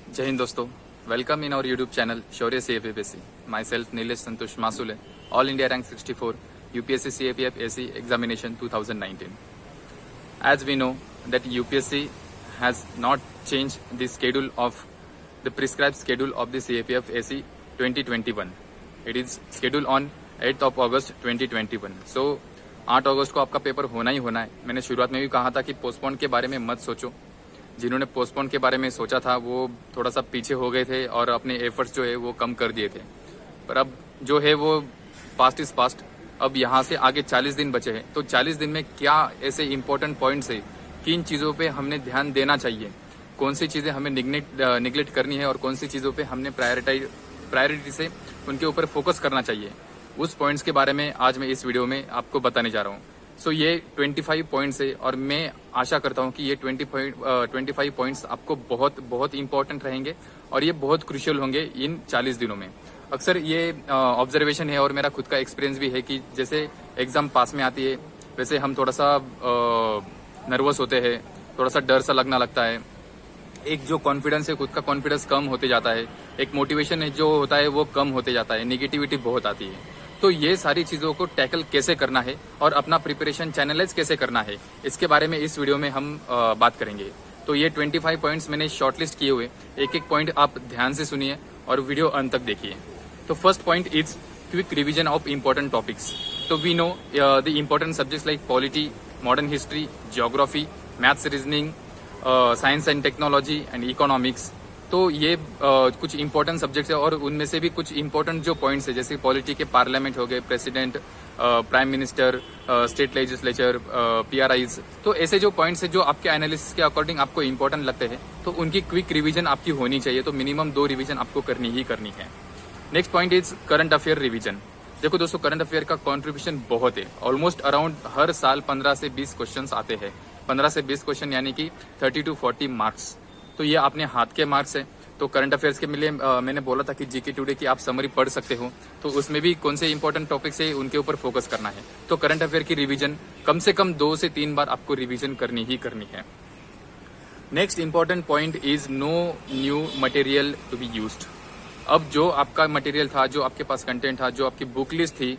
जय हिंद दोस्तों, welcome in our YouTube channel Shaurya CFAPSC. Myself Nilesh Santosh Masule, all India rank 64, UPSC CAPF AC examination 2019. As we know that UPSC has not changed the schedule of the prescribed schedule of the CAPF AC 2021. It is scheduled on 8th of August 2021. So 8 अगस्त को आपका paper होना ही होना है. मैंने शुरुआत में भी कहा था कि पोस्टपोन के बारे में मत सोचो. जिन्होंने पोस्टपोन के बारे में सोचा था वो थोड़ा सा पीछे हो गए थे और अपने एफर्ट्स जो है वो कम कर दिए थे. पर अब जो है वो पास्ट इज पास्ट. अब यहाँ से आगे 40 दिन बचे हैं, तो 40 दिन में क्या ऐसे इंपॉर्टेंट पॉइंट्स है, किन चीज़ों पे हमने ध्यान देना चाहिए, कौन सी चीज़ें हमें निगलेक्ट करनी है और कौन सी चीज़ों पे हमने प्रायोरिटी से उनके ऊपर फोकस करना चाहिए, उस पॉइंट्स के बारे में आज मैं इस वीडियो में आपको बताने जा रहा हूँ. सो ये 25 पॉइंट्स है और मैं आशा करता हूँ कि ये 25 पॉइंट्स आपको बहुत बहुत इंपॉर्टेंट रहेंगे और ये बहुत क्रूशियल होंगे इन 40 दिनों में. अक्सर ये ऑब्जर्वेशन है और मेरा खुद का एक्सपीरियंस भी है कि जैसे एग्जाम पास में आती है वैसे हम थोड़ा सा नर्वस होते हैं, थोड़ा सा डर सा लगना लगता है. एक जो कॉन्फिडेंस है, खुद का कॉन्फिडेंस कम होते जाता है. एक मोटिवेशन है जो होता है वो कम होते जाता है. नेगेटिविटी बहुत आती है. तो ये सारी चीज़ों को टैकल कैसे करना है और अपना प्रिपरेशन चैनलाइज कैसे करना है, इसके बारे में इस वीडियो में हम बात करेंगे. तो ये 25 पॉइंट्स मैंने शॉर्टलिस्ट किए हुए, एक एक पॉइंट आप ध्यान से सुनिए और वीडियो अंत तक देखिए. तो first point is quick revision of important topics. तो we know the important subjects like polity, modern history, geography, maths, reasoning, science and technology and economics. तो ये कुछ इंपॉर्टेंट सब्जेक्ट्स है और उनमें से भी कुछ इंपॉर्टेंट जो पॉइंट्स है, जैसे पॉलिटी के पार्लियामेंट हो गए, president, prime minister, state legislature, PRIs. तो ऐसे जो पॉइंट्स है जो आपके एनालिसिस के अकॉर्डिंग आपको इंपॉर्टेंट लगते हैं, तो उनकी क्विक रिवीजन आपकी होनी चाहिए. तो मिनिमम 2 रिवीजन आपको करनी ही करनी है. Next point is current affair revision. देखो दोस्तों, करंट अफेयर का कॉन्ट्रीब्यूशन बहुत है. ऑलमोस्ट अराउंड हर साल 15 से 20 क्वेश्चन आते हैं. 15 से 20 क्वेश्चन यानी कि 30 to 40 मार्क्स. तो ये अपने हाथ के मार्क्स है. तो करंट अफेयर्स के लिए मैंने बोला था कि जीके टुडे की आप समरी पढ़ सकते हो, तो उसमें भी कौन से इंपॉर्टेंट टॉपिक्स है उनके ऊपर फोकस करना है. तो करंट अफेयर की रिवीजन कम से कम 2 से 3 बार आपको रिवीजन करनी ही करनी है. Next important point is no new material to be used. अब जो आपका मटेरियल था, जो आपके पास कंटेंट था, जो आपकी बुक लिस्ट थी,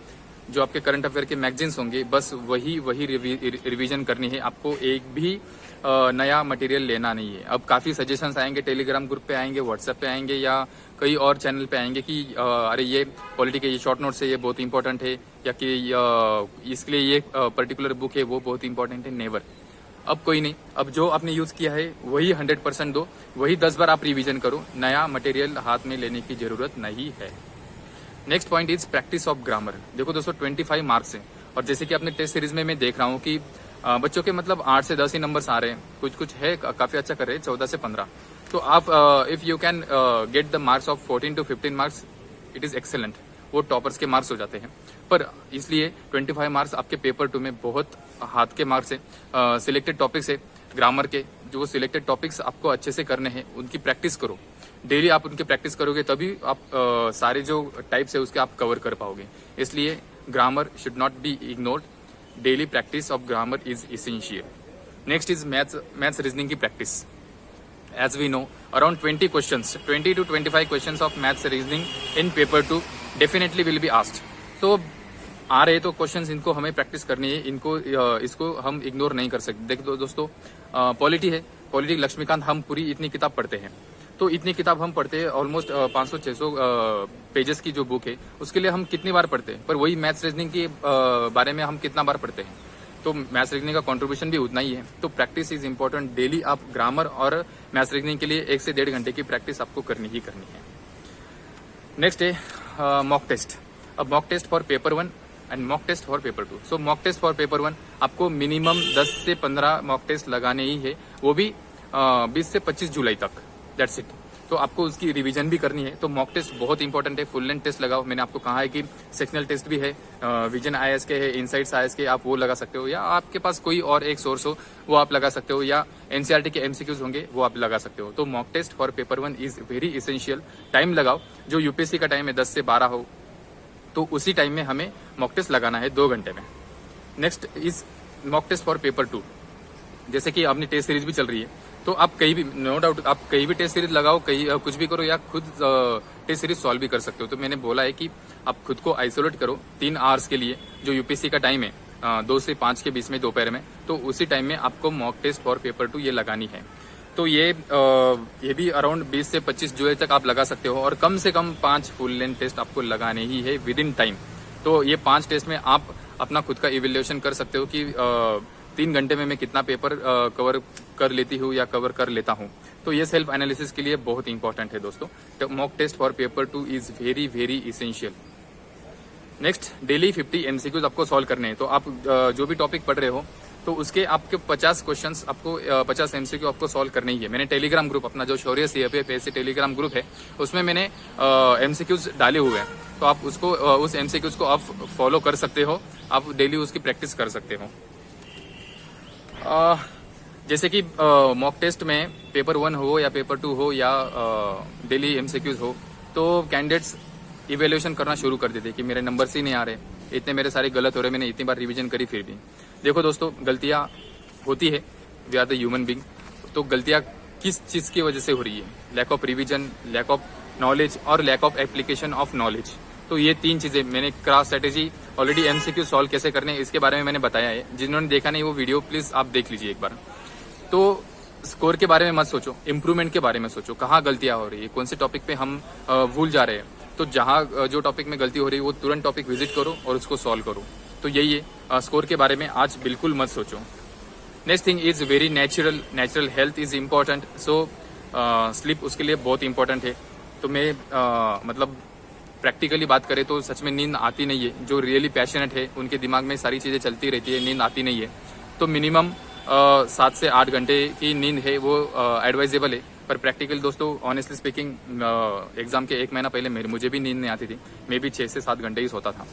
जो आपके करंट अफेयर के मैगजीन्स होंगे, बस वही रिवीजन करनी है. आपको एक भी नया मटेरियल लेना नहीं है. अब काफी सजेशंस आएंगे, टेलीग्राम ग्रुप पे आएंगे, व्हाट्सएप पे आएंगे या कई और चैनल पे आएंगे कि अरे ये पॉलिटी के ये शॉर्ट नोट्स है, ये बहुत इंपॉर्टेंट है, या कि इसके लिए ये पर्टिकुलर बुक है वो बहुत इंपॉर्टेंट है. नेवर. अब कोई नहीं. अब जो आपने यूज किया है वही 100% दो, वही 10 बार आप रिविजन करो. नया मटेरियल हाथ में लेने की जरूरत नहीं है. Next point is practice of grammar. देखो दोस्तों, 25 मार्क्स है और जैसे कि अपने टेस्ट सीरीज में मैं देख रहा हूँ कि बच्चों के मतलब 8 से 10 ही नंबर्स आ रहे हैं. कुछ है काफी अच्छा कर रहे हैं, 14 से 15. तो आप if you can get the marks of 14 to 15 marks, it is excellent. वो टॉपर्स के मार्क्स हो जाते हैं. पर इसलिए 25 मार्क्स आपके पेपर 2 में बहुत हाथ के मार्क्स है. सिलेक्टेड टॉपिक्स है ग्रामर के, जो सिलेक्टेड टॉपिक्स आपको अच्छे से करने हैं, उनकी प्रैक्टिस करो. डेली आप उनकी प्रैक्टिस करोगे तभी आप सारे जो टाइप्स है उसके आप कवर कर पाओगे. इसलिए grammar should not be ignored. Daily practice of grammar is essential. Next is maths reasoning की practice. As we know around 20 to 25 questions of maths reasoning in paper 2 definitely will be asked. तो आ रहे तो questions, इनको हमें practice करनी है. इसको हम इग्नोर नहीं कर सकते. देखो दोस्तों, पॉलिटी है, पॉलिटी लक्ष्मीकांत, हम पूरी इतनी किताब पढ़ते हैं. तो इतनी किताब हम पढ़ते हैं, ऑलमोस्ट 500-600 पेजेस की जो बुक है उसके लिए हम कितनी बार पढ़ते हैं. पर वही मैथ्स रीजनिंग के बारे में हम कितना बार पढ़ते हैं. तो मैथ्स रीजनिंग का कंट्रीब्यूशन भी उतना ही है. तो प्रैक्टिस इज इंपॉर्टेंट. डेली आप ग्रामर और मैथ्स रीजनिंग के लिए 1 से 1.5 घंटे की प्रैक्टिस आपको करनी ही करनी है. नेक्स्ट है मॉक टेस्ट. अब mock test for paper 1 and mock test for paper 2. So mock test for paper 1 आपको मिनिमम 10 से 15 मॉक टेस्ट लगाने ही है, वो भी 20 से 25 जुलाई तक. That's it. तो आपको उसकी रिवीजन भी करनी है. तो मॉक टेस्ट बहुत इंपॉर्टेंट है. फुल लेंथ टेस्ट लगाओ. मैंने आपको कहा है कि सेक्शनल टेस्ट भी है, विजन IAS के है, इनसाइट्स IAS के, आप वो लगा सकते हो, या आपके पास कोई और एक सोर्स हो वो आप लगा सकते हो, या NCERT के MCQs होंगे वो आप लगा सकते हो. तो mock test for paper 1 is very essential. Time लगाओ. जो UPSC का टाइम है 10 से 12 हो, तो उसी टाइम में हमें मॉक टेस्ट लगाना है 2 घंटे में. Next is mock test for paper 2. जैसे कि अपनी टेस्ट सीरीज भी चल रही है, तो आप कहीं भी, नो डाउट, आप कहीं भी टेस्ट सीरीज लगाओ, कहीं कुछ भी करो, या खुद टेस्ट सीरीज सॉल्व भी कर सकते हो। तो मैंने बोला है कि आप खुद को आइसोलेट करो 3 आवर्स के लिए, जो यूपीएससी का टाइम है 2 से 5 के बीच में दोपहर में, तो उसी टाइम में आपको मॉक टेस्ट फॉर पेपर 2 ये लगानी है। तो ये भी अराउंड 20 से 25 जुलाई तक आप लगा सकते हो, और कम से कम 5 फुल लेंथ टेस्ट आपको लगाने ही है विद इन टाइम। तो ये 5 टेस्ट में आप अपना खुद का इवेल्युएशन कर सकते हो कि 3 घंटे में मैं कितना पेपर कवर कर लेती हूँ या कवर कर लेता हूँ। तो ये सेल्फ एनालिसिस के लिए बहुत इंपॉर्टेंट है दोस्तों। Mock test for paper 2 is very very essential. Next, daily 50 MCQs आपको सॉल्व करने हैं। तो आप जो भी टॉपिक पढ़ रहे हो, तो उसके आपके 50 क्वेश्चंस आपको 50 एमसीक्यू आपको सॉल्व करने ही है। मैंने टेलीग्राम ग्रुप, अपना जो शौर्य CFA टेलीग्राम ग्रुप है, उसमें मैंने एमसीक्यूज डाले हुए हैं। तो आप उसको उस एमसीक्यूज को आप फॉलो कर सकते हो, आप डेली उसकी प्रैक्टिस कर सकते हो। जैसे कि मॉक टेस्ट में पेपर 1 हो या पेपर 2 हो या डेली एमसीक्यूज हो, तो कैंडिडेट्स इवेल्युएशन करना शुरू कर देते कि मेरे नंबर्स ही नहीं आ रहे, इतने मेरे सारे गलत हो रहे, मैंने इतनी बार रिवीजन करी फिर भी। देखो दोस्तों, गलतियां होती है, we are the human being. तो गलतियां किस चीज की वजह से हो रही है? Lack of revision, lack of knowledge और lack of application of knowledge. तो ये 3 चीजें मैंने cross strategy already MCQ solve कैसे करने हैं इसके बारे में मैंने बताया है। जिन्होंने देखा नहीं वो वीडियो प्लीज आप देख लीजिए एक बार। तो स्कोर के बारे में मत सोचो, इंप्रूवमेंट के बारे में सोचो, कहाँ गलतियां हो रही है, कौन से टॉपिक पे हम भूल जा रहे हैं। तो जहाँ जो टॉपिक में गलती हो रही है वो तुरंत टॉपिक विजिट करो और उसको सॉल्व करो। तो यही है, स्कोर के बारे में आज बिल्कुल मत सोचो। Next thing is very natural health is important. So sleep उसके लिए बहुत इंपॉर्टेंट है। तो मैं मतलब प्रैक्टिकली बात करें तो सच में नींद आती नहीं है। जो रियली पैशनेट है उनके दिमाग में सारी चीजें चलती रहती है, नींद आती नहीं है। तो मिनिमम 7 से 8 घंटे की नींद है वो एडवाइजेबल है। पर प्रैक्टिकल दोस्तों, ऑनेस्टली स्पीकिंग, एग्जाम के 1 महीना पहले मुझे भी नींद नहीं आती थी। मैं भी 6 से 7 घंटे ही सोता था।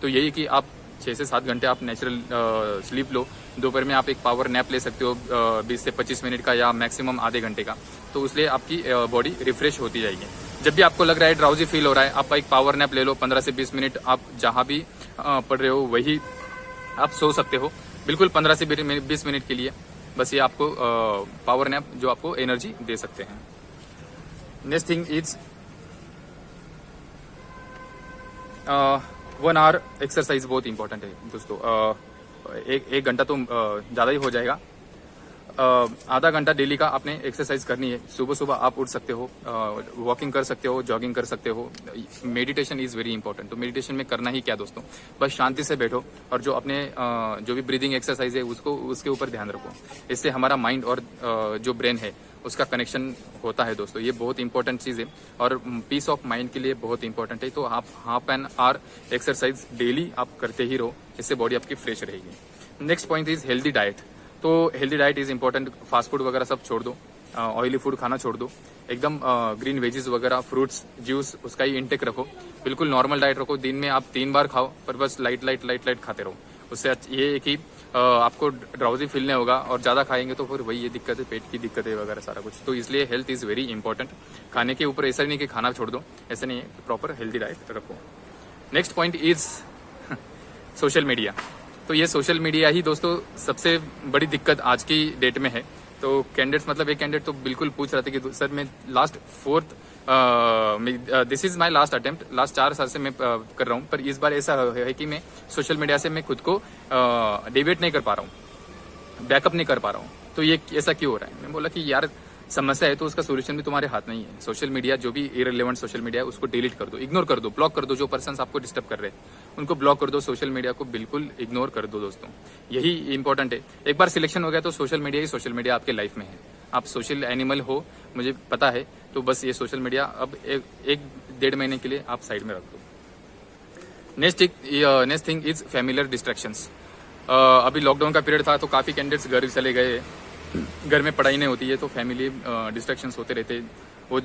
तो यही कि आप 6 से 7 घंटे आप नेचुरल स्लीप लो। दोपहर में आप एक पावर नैप ले सकते हो 20 से 25 मिनट का या मैक्सिमम आधे घंटे का। तो उसलिए आपकी बॉडी रिफ्रेश होती जाएगी। जब भी आपको लग रहा है ड्राउजी फील हो रहा है, आप एक पावर नैप ले लो 15 से 20 मिनट। आप जहां भी पढ़ रहे हो वही आप सो सकते हो, बिल्कुल 15 से 20 मिनट के लिए। बस ये आपको पावर नैप जो आपको एनर्जी दे सकते हैं। Next thing is 1 hour exercise बहुत इंपॉर्टेंट है दोस्तों। एक घंटा तो ज्यादा ही हो जाएगा। आधा घंटा डेली का आपने एक्सरसाइज करनी है। सुबह सुबह आप उठ सकते हो, वॉकिंग कर सकते हो, जॉगिंग कर सकते हो। Meditation is very important. तो मेडिटेशन में करना ही क्या दोस्तों, बस शांति से बैठो और जो अपने जो भी ब्रीदिंग एक्सरसाइज है उसके ऊपर ध्यान रखो। इससे हमारा माइंड और जो ब्रेन है उसका कनेक्शन होता है दोस्तों। ये बहुत इंपॉर्टेंट चीज है और पीस ऑफ माइंड के लिए बहुत इंपॉर्टेंट है। तो आप half an hour exercise daily आप करते ही रहो, इससे बॉडी आपकी फ्रेश रहेगी। Next point is healthy diet. तो healthy diet is important. Fast food वगैरह सब छोड़ दो, ऑयली फूड खाना छोड़ दो। एकदम ग्रीन वेजीज वगैरह, फ्रूट्स, जूस, उसका ही इंटेक रखो। बिल्कुल नॉर्मल डाइट रखो। दिन में आप 3 बार खाओ, पर बस लाइट खाते रहो। उससे ये है कि आपको ड्राउजी फील नहीं होगा, और ज्यादा खाएंगे तो फिर वही ये दिक्कत है, पेट की दिक्कत है वगैरह सारा कुछ। तो इसलिए हेल्थ इज वेरी इंपॉर्टेंट। खाने के ऊपर ऐसा नहीं कि खाना छोड़ दो, ऐसा नहीं है, प्रॉपर हेल्दी डाइट रखो। Next point is social media. तो ये सोशल मीडिया ही दोस्तों सबसे बड़ी दिक्कत आज की डेट में है। तो कैंडिडेट्स, मतलब एक कैंडिडेट तो बिल्कुल पूछ रहा था कि सर मैं last 4th this is my last attempt, last 4 साल से मैं कर रहा हूँ, पर इस बार ऐसा है कि मैं सोशल मीडिया से मैं खुद को डेविएट नहीं कर पा रहा हूँ, बैकअप नहीं कर पा रहा हूँ। तो ये ऐसा क्यों हो रहा है? मैं बोला कि यार समस्या है तो उसका सोल्यूशन भी तुम्हारे हाथ नहीं है। सोशल मीडिया, जो भी इररिलेवेंट सोशल मीडिया है उसको डिलीट कर दो, इग्नोर कर दो, ब्लॉक कर दो। जो पर्सन आपको डिस्टर्ब कर रहे हैं उनको ब्लॉक कर दो, सोशल मीडिया को बिल्कुल इग्नोर कर दो दोस्तों। यही इंपॉर्टेंट है। एक बार सिलेक्शन हो गया तो सोशल मीडिया ही सोशल मीडिया आपके लाइफ में है। आप सोशल एनिमल हो, मुझे पता है। तो बस ये सोशल मीडिया अब 1-1.5 महीने के लिए आप साइड में रख दो। Next thing is familiar distractions. अभी लॉकडाउन का पीरियड था तो काफी कैंडिडेट्स घर चले गए, घर में पढ़ाई नहीं होती है तो फैमिली डिस्ट्रैक्शंस होते रहते हैं। वो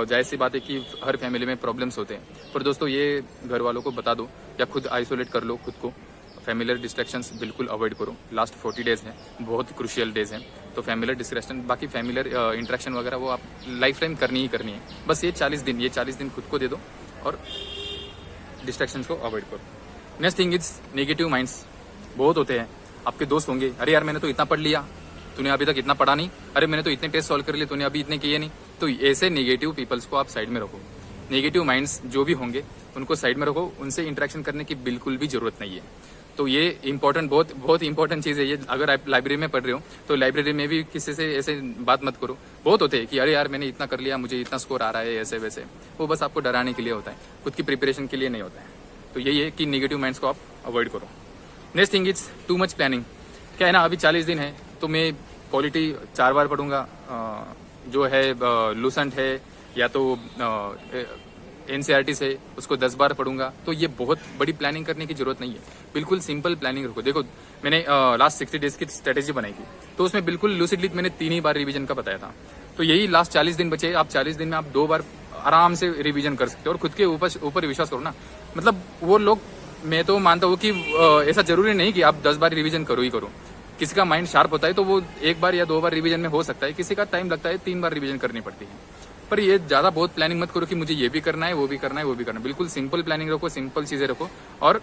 जाहिर सी बात है कि हर फैमिली में प्रॉब्लम्स होते हैं। पर दोस्तों ये घर वालों को बता दो या खुद आइसोलेट कर लो खुद को। फैमिलियर डिस्ट्रैक्शंस बिल्कुल अवॉइड करो। लास्ट 40 डेज हैं, बहुत क्रूशियल डेज हैं। तो फैमिलियर डिस्ट्रैक्शन, बाकी फैमिलियर इंटरेक्शन वगैरह वो आप लाइफ टाइम करनी ही करनी है। बस ये 40 दिन खुद को दे दो और डिस्ट्रैक्शंस को अवॉइड करो। Next thing is negative minds. बहुत होते हैं, आपके दोस्त होंगे, अरे यार मैंने तो इतना पढ़ लिया, तूने अभी तक इतना पढ़ा नहीं, अरे मैंने तो इतने टेस्ट सॉल्व कर लिए, तूने अभी इतने किए नहीं। तो ऐसे नेगेटिव पीपल्स को आप साइड में रखो, नेगेटिव माइंड्स जो भी होंगे उनको साइड में रखो, उनसे इंटरेक्शन करने की बिल्कुल भी जरूरत नहीं है। तो ये इंपॉर्टेंट, बहुत बहुत इंपॉर्टेंट चीज़ है ये। अगर आप लाइब्रेरी में पढ़ रहे हो तो लाइब्रेरी में भी किसी से ऐसे बात मत करो। बहुत होते हैं कि अरे यार मैंने इतना कर लिया, मुझे इतना स्कोर आ रहा है, ऐसे वैसे। वो बस आपको डराने के लिए होता है, खुद की प्रिपरेशन के लिए नहीं होता है। तो यही है कि नेगेटिव माइंड्स को आप अवॉइड करो। Next thing is too much planning. क्या है ना, अभी 40 दिन है तो मैं पॉलिटी 4 बार पढ़ूंगा, जो है लूसेंट है या तो एनसीईआरटी से उसको 10 बार पढ़ूंगा। तो ये बहुत बड़ी प्लानिंग करने की जरूरत नहीं है, बिल्कुल सिंपल प्लानिंग रखो। देखो मैंने लास्ट 60 डेज की स्ट्रेटेजी बनाई थी, तो उसमें बिल्कुल लूसिडली मैंने 3 ही बार रिवीजन का बताया था। तो यही लास्ट 40 दिन बचे, आप 40 दिन में आप 2 बार आराम से रिवीजन कर सकते हो और खुद के ऊपर विश्वास करो ना। मतलब वो लोग, मैं तो मानता हूँ कि ऐसा जरूरी नहीं कि आप 10 बार रिवीजन करो ही करो। किसी का माइंड शार्प होता है तो वो 1 बार या 2 बार रिवीजन में हो सकता है, किसी का टाइम लगता है 3 बार रिवीजन करनी पड़ती है। पर ये ज्यादा बहुत प्लानिंग मत करो कि मुझे ये भी करना है, वो भी करना है, वो भी करना है। बिल्कुल सिंपल प्लानिंग रखो, सिंपल चीजें रखो और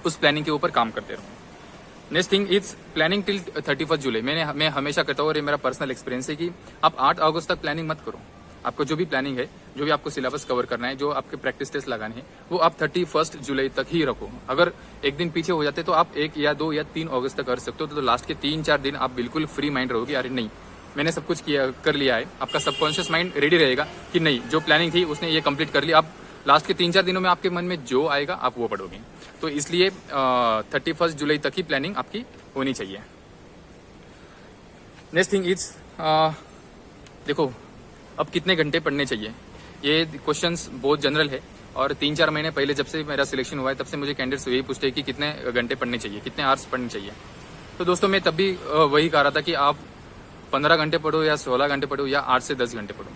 उस प्लानिंग के ऊपर काम करते रहो। Next thing is planning till 31 जुलाई। मैं हमेशा कहता हूँ और ये मेरा पर्सनल एक्सपीरियंस है कि आप 8 अगस्त तक प्लानिंग मत करो। आपको जो भी प्लानिंग है, जो भी आपको सिलेबस कवर करना है, जो आपके प्रैक्टिस टेस्ट लगाने हैं, वो आप 31 जुलाई तक ही रखो। अगर एक दिन पीछे हो जाते तो आप 1 या 2 या 3 अगस्त तक कर सकते हो। तो लास्ट के 3-4 दिन आप बिल्कुल फ्री माइंड रहोगे, अरे नहीं मैंने सब कुछ कर लिया है। आपका सबकॉन्शियस माइंड रेडी रहेगा कि नहीं, जो प्लानिंग थी उसने ये कंप्लीट कर लिया। आप लास्ट के 3-4 दिनों में आपके मन में जो आएगा आप वो पढ़ोगे। तो इसलिए 31 जुलाई तक ही प्लानिंग आपकी होनी चाहिए। नेक्स्ट थिंग इज देखो अब कितने घंटे पढ़ने चाहिए। ये क्वेश्चंस बहुत जनरल है और 3-4 महीने पहले जब से मेरा सिलेक्शन हुआ है तब से मुझे कैंडिडेट्स यही पूछते हैं कि कितने घंटे पढ़ने चाहिए, कितने आवर्स पढ़ने चाहिए। तो दोस्तों मैं तब भी वही कह रहा था कि आप 15 घंटे पढ़ो या 16 घंटे पढ़ो या 8 से 10 घंटे पढ़ो,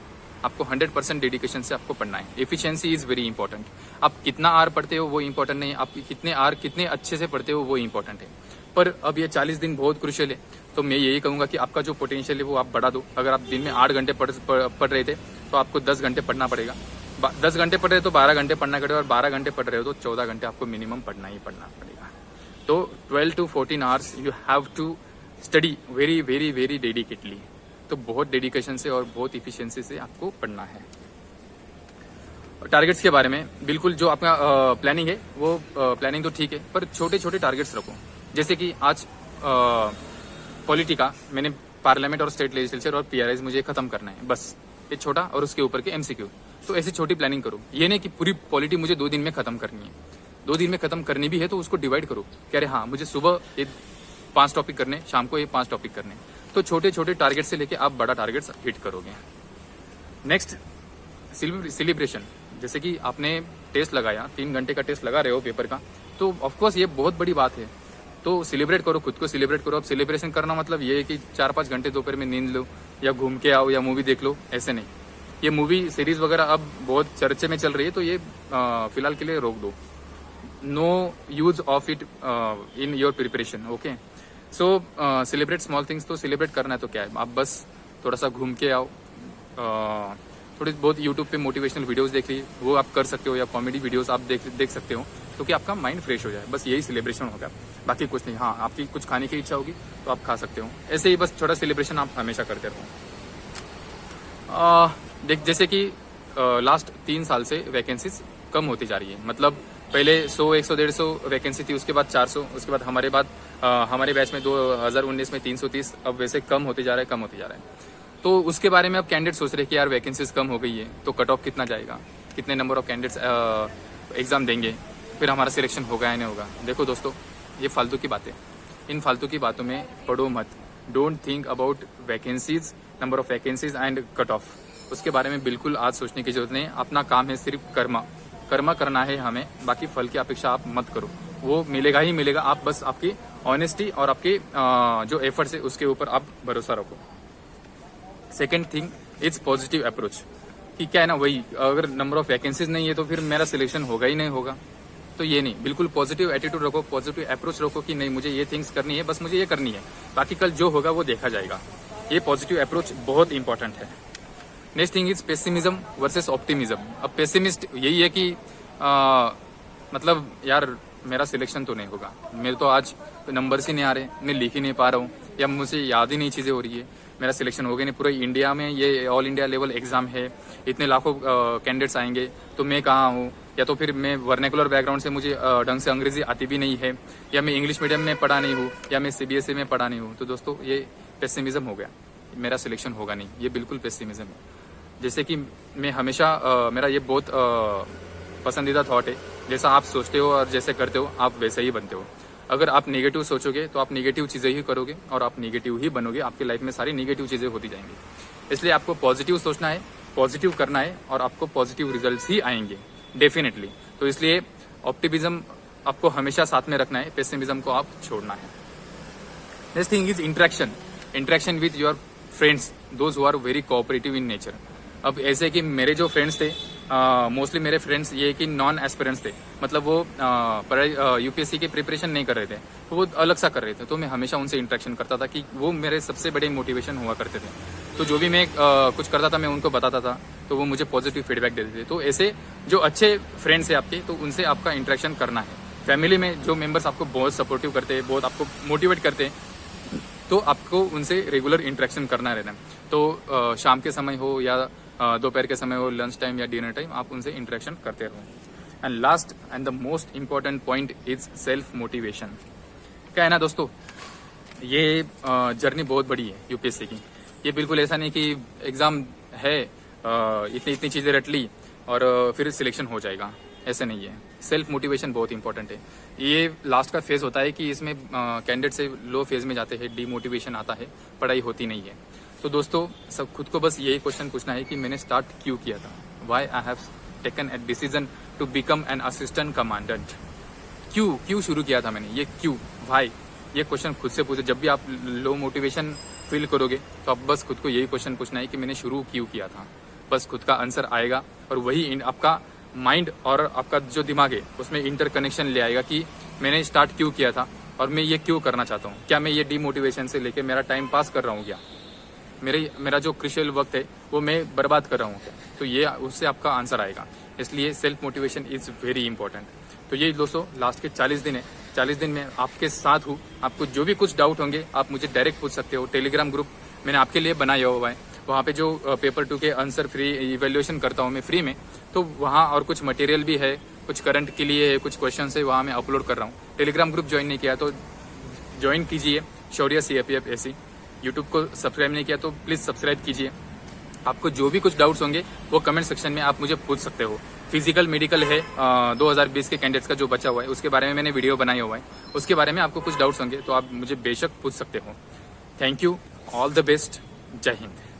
आपको 100% डेडिकेशन से आपको पढ़ना है। Efficiency is very important. आप कितना आर पढ़ते हो वो इंपॉर्टेंट नहीं है, आप कितने अच्छे से पढ़ते हो वो इंपॉर्टेंट है। पर अब ये 40 दिन बहुत क्रुशियल है, तो मैं यही कहूंगा कि आपका जो पोटेंशियल है वो आप बढ़ा दो। अगर आप दिन में 8 घंटे पढ़ रहे थे तो आपको 10 घंटे पढ़ना पड़ेगा। 10 घंटे पढ़ रहे हो तो 12 घंटे पढ़ना पड़ेगा और 12 घंटे पढ़ रहे हो तो 14 घंटे आपको मिनिमम पढ़ना ही पढ़ना पड़ेगा। तो 12 to 14 hours you have to study very very very dedicatedly. तो बहुत डेडिकेशन से और बहुत इफिशियंसी से आपको पढ़ना है। टारगेट्स के बारे में बिल्कुल जो आपका प्लानिंग है वो प्लानिंग तो ठीक है, पर छोटे छोटे टारगेट्स रखो। जैसे कि आज पॉलिटी का मैंने पार्लियामेंट और स्टेट लेजिस्लेचर और पीआरआईज मुझे खत्म करना है, बस ये छोटा, और उसके ऊपर के एमसीक्यू। तो ऐसी छोटी प्लानिंग करो। ये नहीं कि पूरी पॉलिटी मुझे 2 दिन में खत्म करनी है। 2 दिन में खत्म करनी भी है तो उसको डिवाइड करो कि अरे हाँ मुझे सुबह ये 5 टॉपिक करने, शाम को ये 5 टॉपिक करने। तो छोटे छोटे टारगेट से लेके आप बड़ा टारगेट हिट करोगे। Next celebration. जैसे कि आपने टेस्ट लगाया, 3 घंटे का टेस्ट लगा रहे हो पेपर का, तो ऑफकोर्स ये बहुत बड़ी बात है। तो सेलिब्रेट करो, खुद को सेलिब्रेट करो। अब सेलिब्रेशन करना मतलब ये है कि 4-5 घंटे दोपहर में नींद लो या घूम के आओ या मूवी देख लो, ऐसे नहीं। ये मूवी सीरीज वगैरह अब बहुत चर्चे में चल रही है, तो ये फिलहाल के लिए रोक दो। No use of it in your preparation. Okay, so celebrate small things. तो सेलिब्रेट करना है तो क्या है, आप बस थोड़ा सा घूम के आओ, थोड़ी बहुत यूट्यूब पे मोटिवेशनल वीडियोस देख लीजिए, वो आप कर सकते हो, या कॉमेडी वीडियोस आप देख सकते हो, तो कि आपका माइंड फ्रेश हो जाए। बस यही सेलिब्रेशन होगा, बाकी कुछ नहीं। हाँ, आपकी कुछ खाने की इच्छा होगी तो आप खा सकते हो, ऐसे ही बस छोटा सेलिब्रेशन आप हमेशा करते रहो। जैसे कि लास्ट 3 साल से वैकेंसीज कम होती जा रही है। मतलब पहले 100, 100, 150 वैकेंसी थी, उसके बाद 400, उसके बाद हमारे बैच में 2019 में 330, अब वैसे कम होते जा रहा है। तो उसके बारे में अब कैंडिडेट सोच रहे हैं कि यार वैकेंसीज कम हो गई है तो कट ऑफ कितना जाएगा, कितने नंबर ऑफ कैंडिडेट्स एग्जाम देंगे, फिर हमारा सिलेक्शन होगा या नहीं होगा। देखो दोस्तों, ये फालतू की बातें, इन फालतू की बातों में पढ़ो मत। Don't think about vacancies, number of vacancies and cut off. उसके बारे में बिल्कुल आज सोचने की जरूरत नहीं। अपना काम है सिर्फ कर्मा करना है हमें, बाकी फल की अपेक्षा आप मत करो, वो मिलेगा ही मिलेगा। आप बस आपकी ऑनेस्टी और आपके जो एफर्ट्स है उसके ऊपर आप भरोसा रखो। Second thing it's positive approach, कि क्या है ना, वही अगर नंबर ऑफ वैकेंसीज नहीं है तो फिर मेरा सिलेक्शन होगा ही नहीं होगा। तो ये नहीं, बिल्कुल पॉजिटिव एटीट्यूड रखो, पॉजिटिव अप्रोच रखो कि नहीं मुझे ये थिंग्स करनी है, बस मुझे ये करनी है, बाकी कल जो होगा वो देखा जाएगा। ये पॉजिटिव अप्रोच बहुत इंपॉर्टेंट है। Next thing is pessimism versus optimism. अब पेसिमिस्ट यही है कि मतलब यार मेरा सिलेक्शन तो नहीं होगा, मेरे तो आज नंबर्स ही नहीं आ रहे, मैं लिख ही नहीं पा रहा हूँ, या मुझे याद ही नहीं चीज़ें हो रही है, मेरा सिलेक्शन हो गया नहीं। पूरे इंडिया में ये ऑल इंडिया लेवल एग्जाम है, इतने लाखों कैंडिडेट्स आएंगे, तो मैं कहाँ हूँ? या तो फिर मैं वर्नेकुलर बैकग्राउंड से मुझे ढंग से अंग्रेजी आती भी नहीं है, या मैं इंग्लिश मीडियम में पढ़ा नहीं हूँ, या मैं CBSE में पढ़ा नहीं हूँ। तो दोस्तों ये पेसिमिज्म हो गया, मेरा सिलेक्शन होगा नहीं, ये बिल्कुल पेसिमिज्म है। जैसे कि मैं हमेशा मेरा ये बहुत पसंदीदा थॉट है, जैसा आप सोचते हो और जैसे करते हो आप वैसे ही बनते हो। अगर आप नेगेटिव सोचोगे तो आप नेगेटिव चीज़ें ही करोगे और आप नेगेटिव ही बनोगे, आपकी लाइफ में सारी नेगेटिव चीज़ें होती जाएंगी। इसलिए आपको पॉजिटिव सोचना है, पॉजिटिव करना है और आपको पॉजिटिव रिजल्ट्स ही आएंगे डेफिनेटली। तो इसलिए ऑप्टिमिज्म आपको हमेशा साथ में रखना है, पेसिमिज्म को आप छोड़ना है। Next thing is interaction with your friends, those who are very cooperative in nature. अब ऐसे कि मेरे जो फ्रेंड्स थे, मोस्टली मेरे फ्रेंड्स ये कि नॉन एस्पिरेंट्स थे, मतलब वो पढ़ाई UPSC की प्रिपरेशन नहीं कर रहे थे, तो वो अलग सा कर रहे थे। तो मैं हमेशा उनसे इंटरेक्शन करता था कि वो मेरे सबसे बड़े मोटिवेशन हुआ करते थे। तो जो भी मैं कुछ करता था मैं उनको बताता था, तो वो मुझे पॉजिटिव फीडबैक देते थे। तो ऐसे जो अच्छे फ्रेंड्स हैं आपके, तो उनसे आपका इंटरेक्शन करना है। फैमिली में जो मेंबर्स आपको बहुत सपोर्टिव करते हैं, बहुत आपको मोटिवेट करते हैं, तो आपको उनसे रेगुलर इंटरेक्शन करना रहना है। तो शाम के समय हो या दोपहर के समय हो, लंच टाइम या डिनर टाइम, आप उनसे इंटरेक्शन करते रहो। And last and the most important point is self motivation. क्या है ना दोस्तों, ये जर्नी बहुत बड़ी है UPSC की। ये बिल्कुल ऐसा नहीं कि एग्जाम है, इतनी चीजें रट ली और फिर सिलेक्शन हो जाएगा, ऐसे नहीं है। सेल्फ मोटिवेशन बहुत इंपॉर्टेंट है। ये लास्ट का फेज होता है कि इसमें कैंडिडेट से लो फेज में जाते हैं, डीमोटिवेशन आता है, पढ़ाई होती नहीं है। तो दोस्तों सब खुद को बस यही क्वेश्चन पूछना है कि मैंने स्टार्ट क्यों किया था, why I have taken a decision to become an assistant commandant. क्यों शुरू किया था मैंने, ये क्यों, वाई, ये क्वेश्चन खुद से पूछे। जब भी आप लो मोटिवेशन फील करोगे तो आप बस खुद को यही क्वेश्चन पूछना है कि मैंने शुरू क्यों किया था। बस खुद का आंसर आएगा और वही आपका माइंड और आपका जो दिमाग है उसमें इंटरकनेक्शन ले आएगा कि मैंने स्टार्ट क्यों किया था और मैं ये क्यों करना चाहता हूँ। क्या मैं ये डीमोटिवेशन से लेके मेरा टाइम पास कर रहा हूँ, क्या मेरा जो क्रिशियल वक्त है वो मैं बर्बाद कर रहा हूँ क्या? तो ये उससे आपका आंसर आएगा। इसलिए self motivation is very important. तो ये दोस्तों लास्ट के 40 दिन है, 40 दिन में आपके साथ हूँ। आपको जो भी कुछ डाउट होंगे आप मुझे डायरेक्ट पूछ सकते हो। टेलीग्राम ग्रुप मैंने आपके लिए बनाया हुआ है, वहाँ पे जो पेपर 2 के आंसर फ्री इवेल्युएशन करता हूँ मैं फ्री में, तो वहाँ और कुछ मटेरियल भी है, कुछ करंट के लिए है, कुछ क्वेश्चन है, वहाँ मैं अपलोड कर रहा हूँ। टेलीग्राम ग्रुप ज्वाइन नहीं किया तो ज्वाइन कीजिए, शौर्य CAPF SC। यूट्यूब को सब्सक्राइब नहीं किया तो प्लीज़ सब्सक्राइब कीजिए। आपको जो भी कुछ डाउट्स होंगे वो कमेंट सेक्शन में आप मुझे पूछ सकते हो। फिजिकल मेडिकल है 2020 के कैंडिडेट्स का जो बचा हुआ है, उसके बारे में मैंने वीडियो बनाया हुआ है, उसके बारे में आपको कुछ डाउट्स होंगे तो आप मुझे बेशक पूछ सकते हो। Thank you, all the best, जय हिंद।